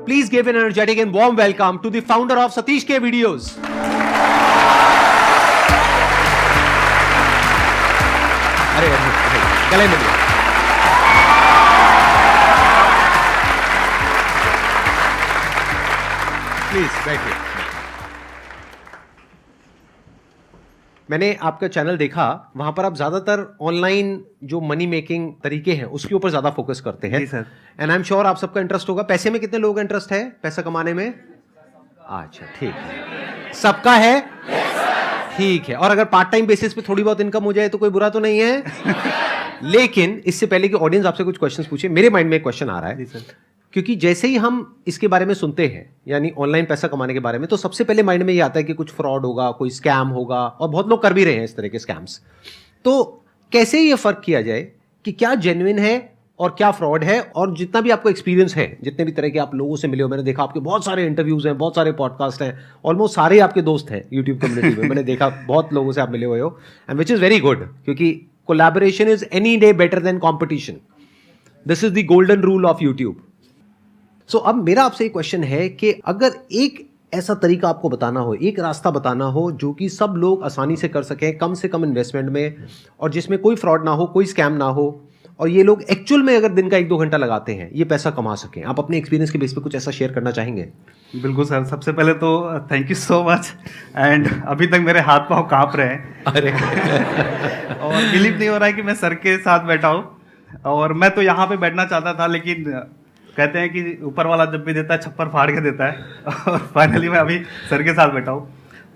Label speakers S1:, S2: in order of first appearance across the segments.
S1: Please give an energetic and warm welcome to the founder of Satish K Videos. अरे गले मिलिए. Please बैठिए. मैंने आपका चैनल देखा, वहां पर आप ज्यादातर ऑनलाइन जो मनी मेकिंग तरीके हैं उसके ऊपर ज्यादा फोकस करते हैं.
S2: जी sir.
S1: And I am sure आप सबका इंटरेस्ट होगा. पैसे में कितने लोगों का इंटरेस्ट है, पैसा कमाने में? अच्छा ठीक है, सबका है. ठीक है. और अगर पार्ट टाइम बेसिस पे थोड़ी बहुत इनकम हो जाए तो कोई बुरा तो नहीं है. लेकिन इससे पहले कि ऑडियंस आपसे कुछ क्वेश्चंस पूछे, मेरे माइंड में एक क्वेश्चन आ रहा है.
S2: जी सर.
S1: क्योंकि जैसे ही हम इसके बारे में सुनते हैं, यानी ऑनलाइन पैसा कमाने के बारे में, तो सबसे पहले माइंड में ये आता है कि कुछ फ्रॉड होगा, कोई स्कैम होगा, और बहुत लोग कर भी रहे हैं इस तरह के स्कैम्स. तो कैसे ये फर्क किया जाए कि क्या जेन्युइन है और क्या फ्रॉड है? और जितना भी आपको एक्सपीरियंस है, जितने भी तरह के आप लोगों से मिले हो, मैंने देखा आपके बहुत सारे इंटरव्यूज हैं, बहुत सारे पॉडकास्ट हैं, ऑलमोस्ट सारे आपके दोस्त हैं यूट्यूब कम्युनिटी में. मैंने देखा बहुत लोगों से आप मिले हुए हो, and which is very good, क्योंकि collaboration is any day better than competition. This is the golden rule of YouTube. So अब मेरा आपसे एक क्वेश्चन है कि अगर एक ऐसा तरीका आपको बताना हो, एक रास्ता बताना हो जो कि सब लोग आसानी से कर सकें, कम से कम इन्वेस्टमेंट में, और जिसमें कोई फ्रॉड ना हो, कोई स्कैम ना हो, और ये लोग एक्चुअल में अगर दिन का 1-2 घंटा लगाते हैं ये पैसा कमा सकें, आप अपने एक्सपीरियंस के बेस पे कुछ ऐसा शेयर करना चाहेंगे?
S2: बिल्कुल सर. सबसे पहले तो thank you so much. And अभी तक मेरे हाथ पांव कांप रहे हैं.
S1: अरे
S2: और बिलीव नहीं हो रहा है कि मैं सर के साथ बैठा हूँ. और मैं तो यहाँ पे बैठना चाहता था, लेकिन कहते हैं कि ऊपर वाला जब भी देता है छप्पर फाड़ के देता है. और फाइनली मैं अभी सर के साथ बैठा हूँ.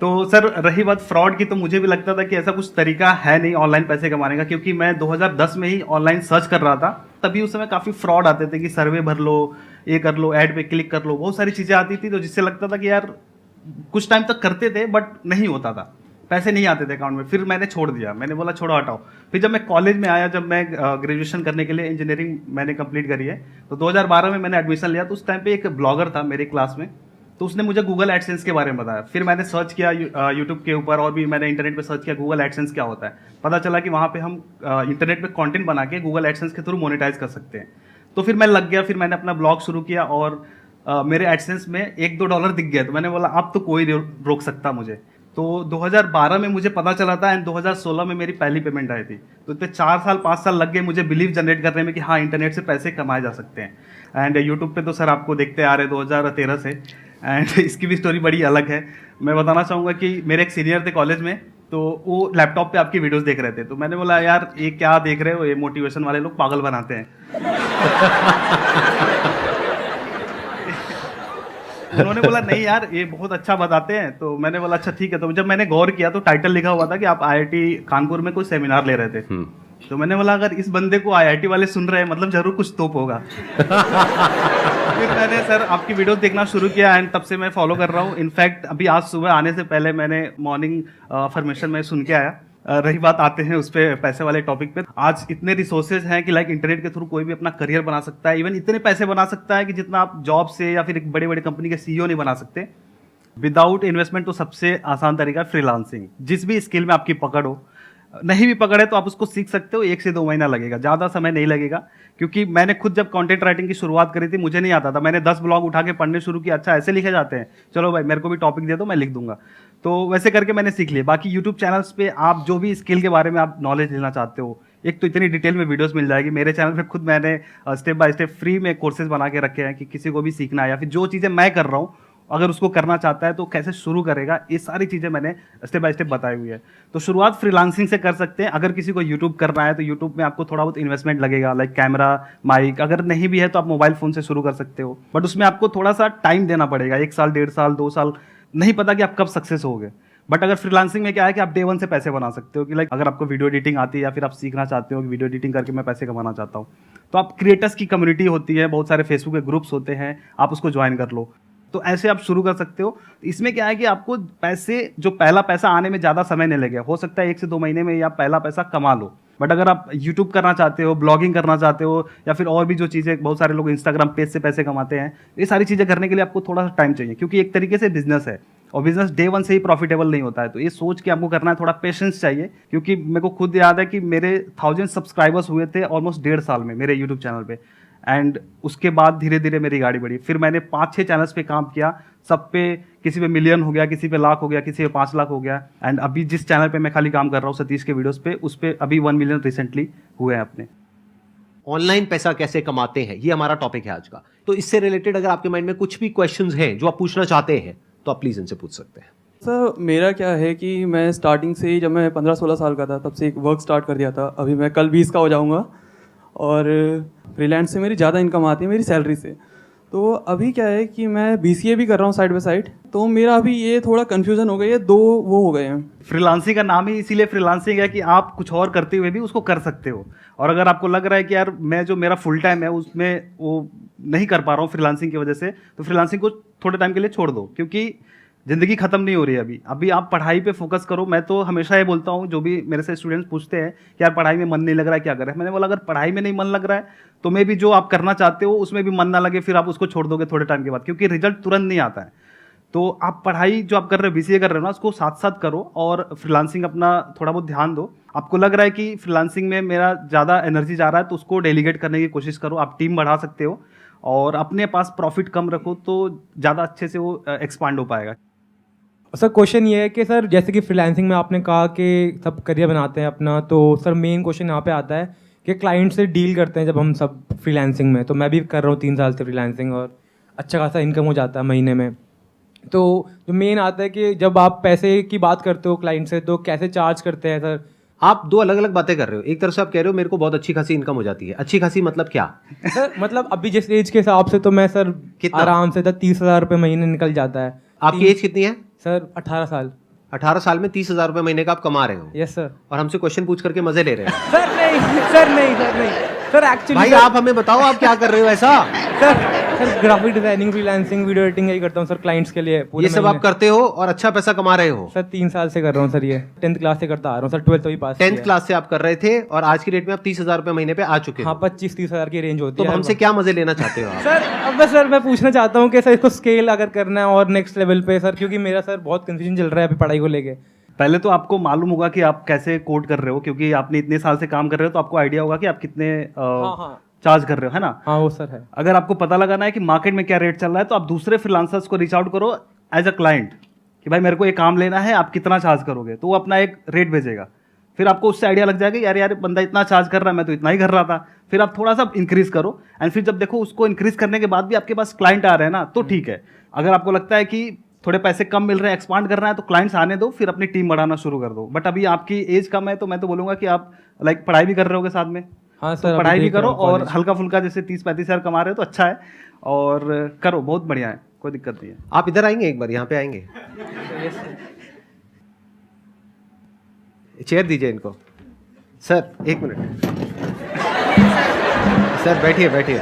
S2: तो सर रही बात फ्रॉड की, तो मुझे भी लगता था कि ऐसा कुछ तरीका है नहीं ऑनलाइन पैसे कमाने का, क्योंकि मैं 2010 में ही ऑनलाइन सर्च कर रहा था. तभी उस समय काफ़ी फ्रॉड आते थे कि सर्वे भर लो, ये कर लो, ऐड पे क्लिक कर लो, बहुत सारी चीज़ें आती थी. तो जिससे लगता था कि यार कुछ टाइम तक करते थे बट नहीं होता था, पैसे नहीं आते थे अकाउंट में. फिर मैंने छोड़ दिया, मैंने बोला छोड़ो हटाओ. फिर जब मैं कॉलेज में आया, जब मैं ग्रेजुएशन करने के लिए इंजीनियरिंग मैंने कंप्लीट करी है, तो 2012 में मैंने एडमिशन लिया. तो उस टाइम पे एक ब्लॉगर था मेरे क्लास में, तो उसने मुझे गूगल एडसेंस के बारे में बताया. फिर मैंने सर्च किया यूट्यूब के ऊपर, और भी मैंने इंटरनेट पे सर्च किया गूगल एडसेंस क्या होता है. पता चला कि वहाँ पे हम इंटरनेट पे कंटेंट बना के गूगल एडसेंस के थ्रू मोनेटाइज कर सकते हैं. तो फिर मैं लग गया. फिर मैंने अपना ब्लॉग शुरू किया, और मेरे एडसेंस में $1-2 दिख गया. तो मैंने बोला अब तो कोई रोक सकता मुझे. तो 2012 में मुझे पता चला था, एंड 2016 में मेरी पहली पेमेंट आई थी. तो इतने 4 साल 5 साल लग गए मुझे बिलीव जनरेट करने में कि हाँ इंटरनेट से पैसे कमाए जा सकते हैं. एंड यूट्यूब पे तो सर आपको देखते आ रहे 2013 से. एंड इसकी भी स्टोरी बड़ी अलग है. मैं बताना चाहूँगा कि मेरे एक सीनियर थे कॉलेज में, तो वो लैपटॉप पे आपकी वीडियोस देख रहे थे. तो मैंने बोला यार ये क्या देख रहे हो, ये मोटिवेशन वाले लोग पागल बनाते हैं. उन्होंने बोला नहीं यार ये बहुत अच्छा बताते हैं. तो मैंने बोला अच्छा ठीक है. तो जब मैंने गौर किया तो टाइटल लिखा हुआ था कि आप IIT कानपुर में कोई सेमिनार ले रहे थे. तो मैंने बोला अगर इस बंदे को IIT वाले सुन रहे हैं मतलब जरूर कुछ तोप होगा. फिर मैंने सर आपकी वीडियोस देखना शुरू किया, एंड तब से मैं फॉलो कर रहा हूँ. इनफैक्ट अभी आज सुबह आने से पहले मैंने मॉर्निंग फॉर्मेशन में सुन के आया. रही बात आते हैं उस पर पैसे वाले टॉपिक पे, आज इतने रिसोर्सेज हैं कि लाइक इंटरनेट के थ्रू कोई भी अपना करियर बना सकता है. इवन इतने पैसे बना सकता है कि जितना आप जॉब से या फिर एक बड़े बड़े कंपनी के CEO नहीं बना सकते विदाउट इन्वेस्टमेंट. तो सबसे आसान तरीका फ्रीलांसिंग. जिस भी स्किल में आपकी पकड़ हो, नहीं भी पकड़े तो आप उसको सीख सकते हो. 1 से 2 महीना लगेगा, ज़्यादा समय नहीं लगेगा. क्योंकि मैंने खुद जब कंटेंट राइटिंग की शुरुआत करी थी मुझे नहीं आता था. मैंने 10 ब्लॉग उठा के पढ़ने शुरू किया. अच्छा ऐसे लिखे जाते हैं, चलो भाई मेरे को भी टॉपिक दे दो मैं लिख दूंगा. तो वैसे करके मैंने सीख लिया. बाकी यूट्यूब चैनल्स पे आप जो भी स्किल के बारे में आप नॉलेज लेना चाहते हो, एक तो इतनी डिटेल में वीडियोस मिल जाएगी. मेरे चैनल पे खुद मैंने स्टेप बाय स्टेप फ्री में कोर्सेज बना के रखे हैं कि किसी को भी सीखना है या फिर जो चीज़ें मैं कर रहा हूँ अगर उसको करना चाहता है तो कैसे शुरू करेगा, ये सारी चीज़ें मैंने स्टेप बाय स्टेप बताई हुई है. तो शुरुआत फ्रीलांसिंग से कर सकते हैं. अगर किसी को यूट्यूब करना है तो यूट्यूब में आपको थोड़ा बहुत इन्वेस्टमेंट लगेगा, लाइक कैमरा, माइक. अगर नहीं भी है तो आप मोबाइल फ़ोन से शुरू कर सकते हो, बट उसमें आपको थोड़ा सा टाइम देना पड़ेगा. 1 साल, 1.5 साल, 2 साल, नहीं पता कि आप कब सक्सेस होगे. बट अगर फ्रीलांसिंग में क्या है कि आप डे 1 से पैसे बना सकते हो. कि लाइक अगर आपको वीडियो एडिटिंग आती है या फिर आप सीखना चाहते हो कि वीडियो एडिटिंग करके मैं पैसे कमाना चाहता हूँ, तो आप क्रिएटर्स की कम्युनिटी होती है, बहुत सारे फेसबुक के ग्रुप्स होते हैं, आप उसको ज्वाइन कर लो. तो ऐसे आप शुरू कर सकते हो. इसमें क्या है कि आपको पैसे, जो पहला पैसा आने में ज़्यादा समय नहीं लगेगा. हो सकता है 1 से 2 महीने में आप पहला पैसा कमा लो. बट अगर आप यूट्यूब करना चाहते हो, ब्लॉगिंग करना चाहते हो, या फिर और भी जो चीज़ें, बहुत सारे लोग इंस्टाग्राम पेज से पैसे कमाते हैं, ये सारी चीज़ें करने के लिए आपको थोड़ा सा टाइम चाहिए. क्योंकि एक तरीके से बिजनेस है और बिजनेस डे 1 से ही प्रॉफिटेबल नहीं होता है. तो ये सोच के आपको करना है, थोड़ा पेशेंस चाहिए. क्योंकि मेरे को खुद याद है कि मेरे 1000 सब्सक्राइबर्स हुए थे ऑलमोस्ट 1.5 साल में मेरे यूट्यूब चैनल पे. एंड उसके बाद धीरे धीरे मेरी गाड़ी बढ़ी। फिर मैंने 5-6 चैनल्स पे काम किया, सब पे किसी पे मिलियन हो गया, किसी पे लाख हो गया, किसी पे 5 लाख हो गया। एंड अभी जिस चैनल पे मैं खाली काम कर रहा हूँ सतीश के वीडियोस पे, उस पे अभी 1 मिलियन रिसेंटली हुए हैं अपने।
S1: ऑनलाइन पैसा कैसे कमाते हैं, ये हमारा टॉपिक है आज का। तो इससे रिलेटेड अगर आपके माइंड में कुछ भी क्वेश्चंस हैं जो आप पूछना चाहते हैं तो आप प्लीज इनसे पूछ सकते हैं।
S3: सर मेरा क्या है कि मैं स्टार्टिंग से ही, जब मैं 15-16 साल का था तब से एक वर्क स्टार्ट कर दिया था। अभी मैं कल 20 का हो जाऊंगा और फ्रीलांस से मेरी ज़्यादा इनकम आती है मेरी सैलरी से। तो अभी क्या है कि मैं BCA भी कर रहा हूँ साइड बाय साइड, तो मेरा अभी ये थोड़ा कन्फ्यूज़न हो गई है, दो वो हो गए हैं।
S2: फ्रीलांसिंग का नाम ही इसीलिए फ्रीलांसिंग है कि आप कुछ और करते हुए भी उसको कर सकते हो। और अगर आपको लग रहा है कि यार मैं जो मेरा फुल टाइम है उसमें वो नहीं कर पा रहा हूँ फ्रीलांसिंग की वजह से, तो फ्रीलांसिंग को थोड़े टाइम के लिए छोड़ दो, क्योंकि ज़िंदगी ख़त्म नहीं हो रही है अभी आप पढ़ाई पे फोकस करो। मैं तो हमेशा ये बोलता हूँ, जो भी मेरे से स्टूडेंट्स पूछते हैं कि यार पढ़ाई में मन नहीं लग रहा है क्या करें, मैंने बोला अगर पढ़ाई में नहीं मन लग रहा है तो मे भी जो आप करना चाहते हो उसमें भी मन ना लगे, फिर आप उसको छोड़ दोगे थोड़े टाइम के बाद, क्योंकि रिजल्ट तुरंत नहीं आता है। तो आप पढ़ाई जो आप कर रहे हो, BCA कर रहे हो ना, उसको साथ साथ करो और फ्रीलांसिंग अपना थोड़ा बहुत ध्यान दो। आपको लग रहा है कि फ्रीलांसिंग में मेरा ज़्यादा एनर्जी जा रहा है तो उसको डेलीगेट करने की कोशिश करो। आप टीम बढ़ा सकते हो और अपने पास प्रॉफिट कम रखो तो ज़्यादा अच्छे से वो एक्सपांड हो पाएगा।
S4: सर क्वेश्चन ये है कि सर जैसे कि फ्रीलांसिंग में आपने कहा कि सब करियर बनाते हैं अपना, तो सर मेन क्वेश्चन यहाँ पे आता है कि क्लाइंट से डील करते हैं जब हम सब फ्रीलांसिंग में, तो मैं भी कर रहा हूँ 3 साल से फ्रीलांसिंग और अच्छा खासा इनकम हो जाता है महीने में। तो जो मेन आता है कि जब आप पैसे की बात करते हो क्लाइंट से तो कैसे चार्ज करते हैं सर?
S1: आप दो अलग अलग बातें कर रहे हो। एक तरफ से आप कह रहे हो मेरे को बहुत अच्छी खासी इनकम हो जाती है। अच्छी खासी मतलब क्या?
S4: सर मतलब अभी जिस एज के हिसाब से तो मैं सर
S1: कितना?
S4: आराम से 30,000 रुपये महीने निकल जाता है।
S1: आपकी एज कितनी है?
S4: सर 18 साल।
S1: 18 साल में 30,000 रुपये महीने का आप कमा रहे हो?
S4: Yes sir.
S1: और हमसे क्वेश्चन पूछ करके मजे ले रहे हैं?
S4: सर नहीं सर, नहीं सर, नहीं सर, एक्चुअली
S1: भाई आप हमें बताओ आप क्या कर रहे हो ऐसा?
S4: Sir graphic designing, freelancing, video editing यही करता हूँ सर क्लाइंट्स के लिए।
S1: ये सब आप करते हो और अच्छा पैसा कमा रहे हो?
S4: सर 3 साल से कर रहा हूँ सर, ये 10th क्लास से करता आ रहा हूँ सर, 12th भी पास
S1: 10th क्लास से आप कर रहे थे और आज की डेट में आप 30,000 रुपये महीने पे आ चुके
S4: हाँ
S1: हो।
S4: 25-30 हज़ार की रेंज होती
S1: तो
S4: है।
S1: हमसे क्या मजे लेना चाहते हो आप?
S4: सर अब बस सर मैं पूछना चाहता हूँ कि सर इसको स्केल अगर करना है और नेक्स्ट लेवल पे सर, क्योंकि मेरा सर बहुत कंफ्यूजन चल रहा है अभी पढ़ाई को लेके।
S2: पहले तो आपको मालूम होगा कि आप कैसे कोड कर रहे हो, क्योंकि आपने इतने साल से काम कर रहे हो तो आपको आइडिया होगा कि आप कितने
S4: हाँ।
S2: चार्ज कर रहे हो, है ना?
S4: हाँ वो सर है।
S2: अगर आपको पता लगाना है कि मार्केट में क्या रेट चल रहा है तो आप दूसरे फ्रीलांसर्स को रीच आउट करो एज अ क्लाइंट कि भाई मेरे को ये काम लेना है, आप कितना चार्ज करोगे, तो वो अपना एक रेट भेजेगा। फिर आपको उससे आइडिया लग जाएगा यार यार बंदा इतना चार्ज कर रहा है, मैं तो इतना ही कर रहा था। फिर आप थोड़ा सा इंक्रीज करो एंड फिर जब देखो उसको इंक्रीज करने के बाद भी आपके पास क्लाइंट आ रहे हैं ना, तो ठीक है। अगर आपको लगता है कि थोड़े पैसे कम मिल रहे हैं, एक्सपांड करना है, तो क्लाइंट्स आने दो, फिर अपनी टीम बढ़ाना शुरू कर दो। बट अभी आपकी एज कम है तो मैं तो बोलूंगा कि आप लाइक पढ़ाई भी कर रहे होगे साथ में।
S4: हाँ
S2: तो
S4: सर
S2: पढ़ाई भी करो और हल्का फुल्का जैसे 30-35 हज़ार कमा रहे हो तो अच्छा है, और करो, बहुत बढ़िया है, कोई दिक्कत नहीं है।
S1: आप इधर आएंगे एक बार, यहाँ पे आएंगे? चेयर दीजिए इनको। सर 1 मिनट सर, बैठिए बैठिए।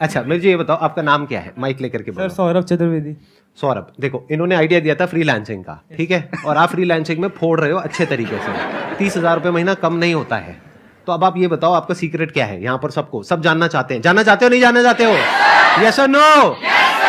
S1: अच्छा मुझे ये बताओ आपका नाम क्या है? माइक लेकर के
S4: सर
S1: बोलो।
S4: सौरभ चतुर्वेदी।
S1: सौरभ, देखो इन्होंने आइडिया दिया था फ्रीलांसिंग का, ठीक है, और आप फ्रीलांसिंग में फोड़ रहे हो अच्छे तरीके से। 30,000 रुपये महीना कम नहीं होता है। तो अब आप ये बताओ आपका सीक्रेट क्या है? यहाँ पर सबको सब जानना चाहते हैं। जानना चाहते हो नहीं जानना चाहते हो? यस और नो?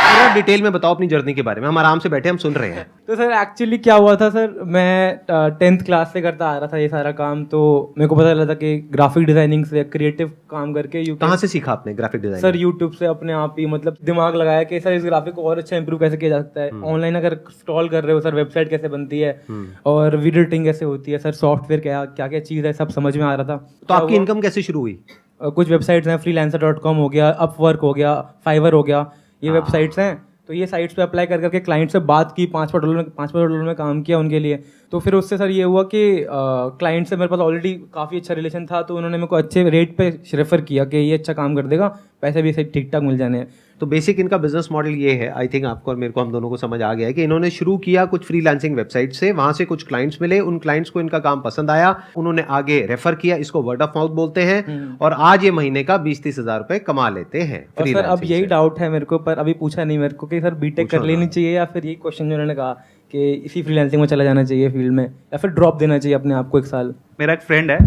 S1: पूरा डिटेल में बताओ अपनी जर्नी के बारे में। हम आराम से बैठे हम सुन रहे हैं।
S4: तो सर एक्चुअली क्या हुआ था सर, मैं 10th क्लास से करता आ रहा था ये सारा काम, तो मेरे को पता चला था कि ग्राफिक डिजाइनिंग से क्रिएटिव काम करके
S1: कहाँ से सीखा आपने ग्राफिक डिजाइन?
S4: सर यूट्यूब से अपने आप ही मतलब दिमाग लगाया कि सर इस ग्राफिक को और अच्छा इंप्रूव कैसे किया जा सकता है। ऑनलाइन अगर स्क्रॉल कर रहे हो सर, वेबसाइट कैसे बनती है और वीडियो एडिटिंग कैसे होती है सर, सॉफ्टवेयर क्या क्या क्या चीज़ है, सब समझ में आ रहा था।
S1: तो आपकी इनकम कैसे शुरू हुई?
S4: कुछ वेबसाइट्स हैं, freelancer.com हो गया, अपवर्क हो गया, फाइवर हो गया, ये वेबसाइट्स हैं। तो ये साइट्स पे अप्लाई कर करके क्लाइंट से बात की, $5 में काम किया उनके लिए। तो फिर उससे सर ये हुआ कि क्लाइंट से मेरे पास ऑलरेडी काफ़ी अच्छा रिलेशन था, तो उन्होंने मेरे को अच्छे रेट पे रेफर किया कि ये अच्छा काम कर देगा, पैसे भी इसे ठीक ठाक मिल जाने हैं।
S1: तो बेसिक इनका बिजनेस मॉडल ये है, आई थिंक आपको और मेरे को, हम दोनों को समझ आ गया है कि इन्होंने शुरू किया कुछ फ्रीलांसिंग वेबसाइट से, वहां से कुछ क्लाइंट्स मिले, उन क्लाइंट्स को इनका काम पसंद आया, उन्होंने आगे रेफर किया, इसको वर्ड ऑफ माउथ बोलते हैं, और आज ये महीने का 20-30 हज़ार रुपए कमा लेते हैं।
S4: और सर अब यही डाउट है मेरे को, पर अभी पूछा नहीं मेरे को कि सर बीटेक कर लेनी चाहिए या फिर ये क्वेश्चन जो उन्होंने कहा कि इसी फ्रीलांसिंग में चला जाना चाहिए फील्ड में, या फिर ड्रॉप देना चाहिए अपने आप को 1 साल।
S2: मेरा एक फ्रेंड है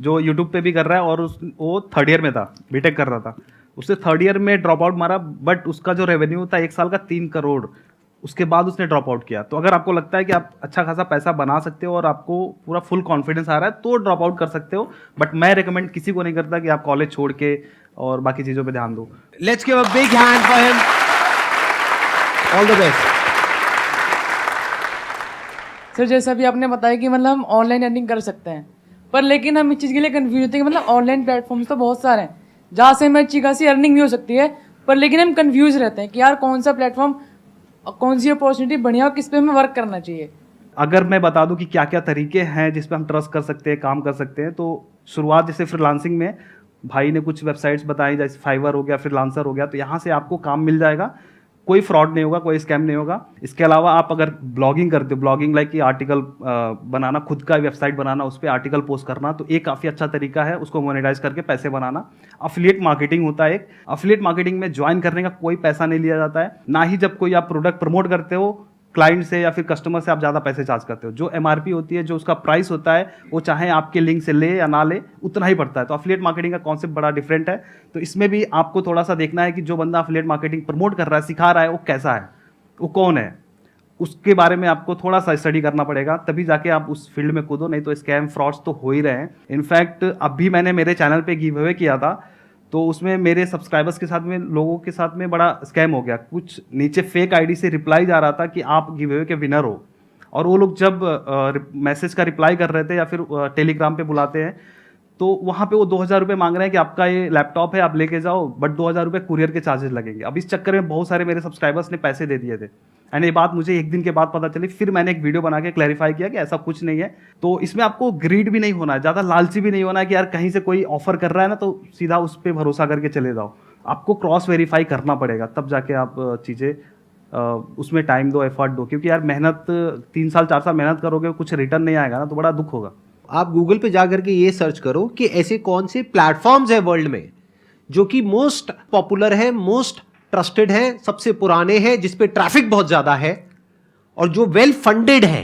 S2: जो यूट्यूब पे भी कर रहा है और वो 3rd ईयर में था, बीटेक कर रहा था। उसने 3rd ईयर में ड्रॉप आउट मारा, बट उसका जो रेवेन्यू था 1 साल का 3 करोड़, उसके बाद उसने ड्रॉप आउट किया। तो अगर आपको लगता है कि आप अच्छा खासा पैसा बना सकते हो और आपको पूरा फुल कॉन्फिडेंस आ रहा है तो ड्रॉप आउट कर सकते हो, बट मैं रिकमेंड किसी को नहीं करता कि आप कॉलेज छोड़ के और बाकी चीज़ों पे ध्यान दो।
S1: Let's give a big hand for him, all the best.
S5: Sir जैसा भी आपने बताया कि मतलब हम ऑनलाइन अर्निंग कर सकते हैं, पर लेकिन हम इस चीज़ के लिए कंफ्यूज होते हैं कि मतलब ऑनलाइन प्लेटफॉर्म्स तो बहुत सारे हैं जहाँ से हमें अच्छी खासी अर्निंग भी हो सकती है, पर लेकिन हम कंफ्यूज रहते हैं कि यार कौन सा प्लेटफॉर्म, कौन सी अपॉर्चुनिटी बढ़िया और किस पे हमें वर्क करना चाहिए।
S2: अगर मैं बता दूं कि क्या क्या तरीके हैं जिस पे हम ट्रस्ट कर सकते हैं, काम कर सकते हैं, तो शुरुआत जैसे फ्रीलांसिंग में भाई ने कुछ वेबसाइट्स बताई, जैसे फाइवर हो गया, फ्रीलांसर हो गया, तो यहाँ से आपको काम मिल जाएगा, कोई फ्रॉड नहीं होगा, कोई स्कैम नहीं होगा। इसके अलावा आप अगर ब्लॉगिंग करते हो, ब्लॉगिंग लाइक कि आर्टिकल बनाना, खुद का वेबसाइट बनाना, उस पर आर्टिकल पोस्ट करना, तो एक काफ़ी अच्छा तरीका है उसको मोनेटाइज करके पैसे बनाना। अफिलिएट मार्केटिंग होता है एक, अफिलिएट मार्केटिंग में ज्वाइन करने का कोई पैसा नहीं लिया जाता है, ना ही जब कोई आप प्रोडक्ट प्रमोट करते हो क्लाइंट से या फिर कस्टमर से आप ज़्यादा पैसे चार्ज करते हो। जो एमआरपी होती है, जो उसका प्राइस होता है, वो चाहे आपके लिंक से ले या ना ले उतना ही पड़ता है। तो अफिलिएट मार्केटिंग का कॉन्सेप्ट बड़ा डिफरेंट है। तो इसमें भी आपको थोड़ा सा देखना है कि जो बंदा अफिलिएट मार्केटिंग प्रमोट कर रहा है, सिखा रहा है, वो कैसा है, वो कौन है, उसके बारे में आपको थोड़ा सा स्टडी करना पड़ेगा, तभी जाके आप उस फील्ड में कूदो, नहीं तो स्कैम फ्रॉड्स तो हो ही रहे हैं। इनफैक्ट अभी मैंने मेरे चैनल पे गिव अवे किया था, तो उसमें मेरे सब्सक्राइबर्स के साथ में, लोगों के साथ में बड़ा स्कैम हो गया। कुछ नीचे फेक आईडी से रिप्लाई जा रहा था कि आप गिव अवे के विनर हो, और वो लोग जब मैसेज का रिप्लाई कर रहे थे या फिर टेलीग्राम पे बुलाते हैं, तो वहाँ पे वो 2000 रुपये मांग रहे हैं कि आपका ये लैपटॉप है, आप लेके जाओ, बट 2000 रुपये कुरियर के चार्जेस लगेंगे। अब इस चक्कर में बहुत सारे मेरे सब्सक्राइबर्स ने पैसे दे दिए थे, एंड ये बात मुझे एक दिन के बाद पता चली। फिर मैंने एक वीडियो बना के क्लैरिफाई किया कि ऐसा कुछ नहीं है। तो इसमें आपको ग्रीड भी नहीं होना है, ज़्यादा लालची भी नहीं होना है कि यार कहीं से कोई ऑफर कर रहा है ना तो सीधा उस पर भरोसा करके चले जाओ। आपको क्रॉस वेरीफाई करना पड़ेगा, तब जाके आप चीज़ें उसमें टाइम दो, एफर्ट दो, क्योंकि यार मेहनत 3 साल 4 साल मेहनत करोगे, कुछ रिटर्न नहीं आएगा ना तो बड़ा दुख होगा।
S1: आप गूगल पे जा करके ये सर्च करो कि ऐसे कौन से प्लेटफॉर्म्स है वर्ल्ड में जो कि मोस्ट पॉपुलर है, मोस्ट ट्रस्टेड है, सबसे पुराने हैं, जिसपे ट्रैफिक बहुत ज्यादा है और जो वेल फंडेड है,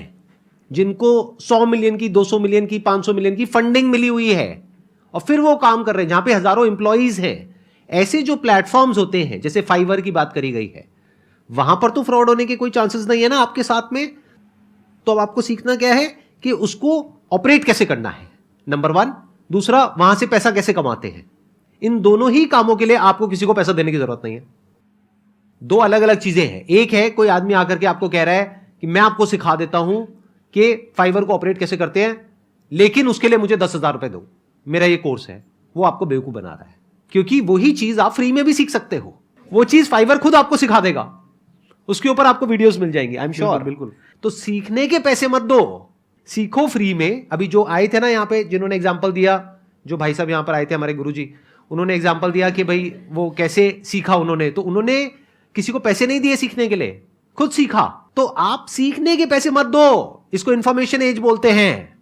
S1: जिनको 100 मिलियन की, 200 मिलियन की, 500 मिलियन की फंडिंग मिली हुई है और फिर वो काम कर रहे हैं, जहां पे हजारों एम्प्लॉइज हैं। ऐसे जो प्लेटफॉर्म्स होते हैं, जैसे फाइवर की बात करी गई है, वहां पर तो फ्रॉड होने के कोई चांसेस नहीं है ना आपके साथ में। तो अब आपको सीखना क्या है कि उसको ऑपरेट कैसे करना है, नंबर 1। दूसरा, वहां से पैसा कैसे कमाते हैं। इन दोनों ही कामों के लिए आपको किसी को पैसा देने की जरूरत नहीं है। 2 अलग अलग चीजें हैं। एक है कोई आदमी आकर के आपको कह रहा है कि मैं आपको सिखा देता हूं कि फाइवर को ऑपरेट कैसे करते हैं, लेकिन उसके लिए मुझे 10,000 रुपए दो, मेरा ये कोर्स है। वो आपको बेवकूफ बना रहा है, क्योंकि वही चीज आप फ्री में भी सीख सकते हो। वो चीज फाइवर खुद आपको सिखा देगा, उसके ऊपर आपको वीडियोस मिल जाएंगी, आई एम श्योर।
S2: बिल्कुल।
S1: तो सीखने के पैसे मत दो, सीखो फ्री में। अभी जो आए थे ना यहाँ पे, जिन्होंने एग्जाम्पल दिया, जो भाई साहब यहाँ पर आए थे हमारे गुरुजी, उन्होंने एग्जाम्पल दिया कि भाई वो कैसे सीखा उन्होंने। तो उन्होंने किसी को पैसे नहीं दिए सीखने के लिए, खुद सीखा। तो आप सीखने के पैसे मत दो, इसको इंफॉर्मेशन एज बोलते हैं।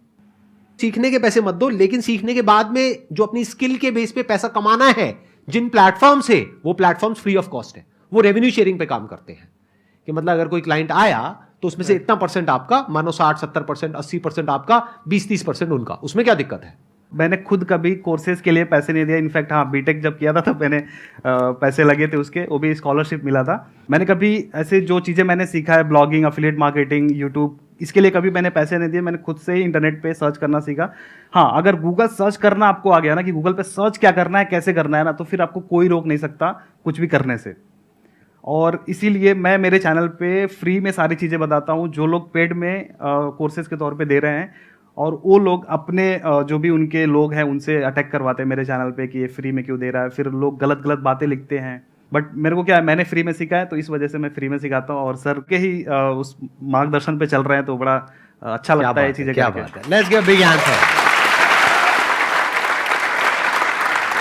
S1: सीखने के पैसे मत दो, लेकिन सीखने के बाद में जो अपनी स्किल के बेस पे पैसा कमाना है, जिन प्लेटफॉर्म से, वो प्लेटफॉर्म्स फ्री ऑफ कॉस्ट है। वो रेवेन्यू शेयरिंग पे काम करते हैं कि मतलब अगर कोई क्लाइंट आया तो उसमें से इतना परसेंट आपका, मानो 60-70%, 80% आपका, 20-30% उनका, उसमें क्या दिक्कत है।
S2: मैंने खुद कभी कोर्सेज के लिए पैसे नहीं दिया। इनफैक्ट हाँ, बीटेक जब किया था तब मैंने पैसे लगे थे उसके, वो भी स्कॉलरशिप मिला था। मैंने कभी ऐसे जो चीज़ें मैंने सीखा है, ब्लॉगिंग, अफिलिएट मार्केटिंग, यूट्यूब, इसके लिए कभी मैंने पैसे नहीं दिए। मैंने खुद से ही इंटरनेट पे सर्च करना सीखा। हाँ, अगर गूगल सर्च करना आपको आ गया ना कि गूगल पे सर्च क्या करना है, कैसे करना है ना, तो फिर आपको कोई रोक नहीं सकता कुछ भी करने से। और इसीलिए मैं मेरे चैनल पे फ्री में सारी चीज़ें बताता हूँ। जो लोग पेड में कोर्सेज के तौर पे दे रहे हैं, और वो लोग अपने जो भी उनके लोग हैं उनसे अटैक करवाते हैं मेरे चैनल पे कि ये फ्री में क्यों दे रहा है। फिर लोग गलत गलत बातें लिखते हैं, बट मेरे को क्या है, मैंने फ्री में सीखा है, तो इस वजह से मैं फ्री में सिखाता हूँ। और सर के ही उस मार्गदर्शन पे चल रहे हैं, तो बड़ा अच्छा लगता है ये चीज़ें।
S1: क्या बात है, let's give a big answer.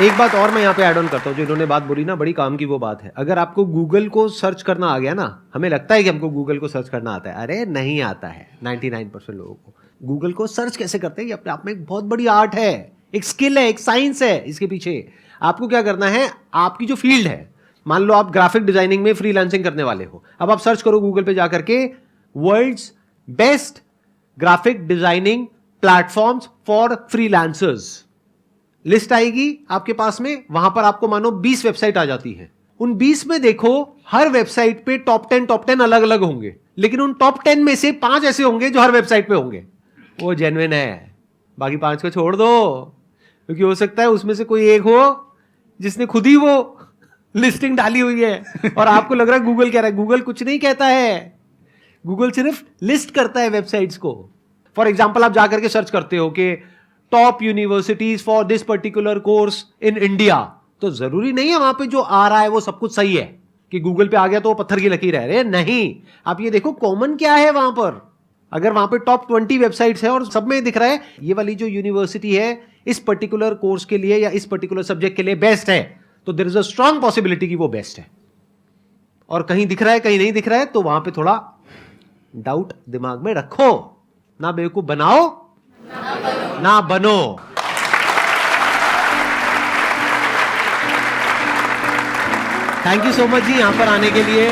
S1: एक बात और मैं यहाँ पे ऐड ऑन करता हूँ, जो इन्होंने बात बोली ना, बड़ी काम की वो बात है। अगर आपको गूगल को सर्च करना आ गया ना, हमें लगता है कि हमको गूगल को सर्च करना आता है, अरे नहीं आता है 99% लोगों को। गूगल को सर्च कैसे करते हैं, ये अपने आप में एक बहुत बड़ी आर्ट है, एक स्किल है, एक साइंस है इसके पीछे। आपको क्या करना है, आपकी जो फील्ड है, मान लो आप ग्राफिक डिजाइनिंग में फ्रीलांसिंग करने वाले हो, अब आप सर्च करो गूगल पे जाकर के world's best graphic designing platforms for freelancers, list आएगी आपके पास में। वहां पर आपको मानो 20 वेबसाइट आ जाती है, उन 20 में देखो हर वेबसाइट पे टॉप 10 अलग अलग होंगे, लेकिन उन टॉप 10 में से 5 ऐसे होंगे जो हर वेबसाइट पे होंगे, वो जेन्युइन है। बाकी 5 को छोड़ दो, क्योंकि हो सकता है उसमें से कोई एक हो जिसने खुद ही वो लिस्टिंग डाली हुई है और आपको लग रहा है गूगल कह रहा है। गूगल कुछ नहीं कहता है, गूगल सिर्फ लिस्ट करता है वेबसाइट्स को। फॉर एग्जाम्पल आप जाकर के सर्च करते हो कि top universities for this particular course in India, तो जरूरी नहीं है वहां पे जो आ रहा है वो सब कुछ सही है कि गूगल पे आ गया तो वो पत्थर की लकीर है। नहीं, आप ये देखो कॉमन क्या है वहां पर। अगर वहां पे टॉप 20 वेबसाइट्स है और सब में दिख रहा है ये वाली जो यूनिवर्सिटी है इस पर्टिकुलर कोर्स के लिए या इस पर्टिकुलर सब्जेक्ट के लिए बेस्ट है, तो there is a strong possibility कि वो बेस्ट है। और कहीं दिख रहा है कहीं नहीं दिख रहा है, तो वहां पे थोड़ा डाउट दिमाग में रखो, ना बेवकूफ बनाओ ना बनो। थैंक यू सो मच जी यहां पर आने के लिए।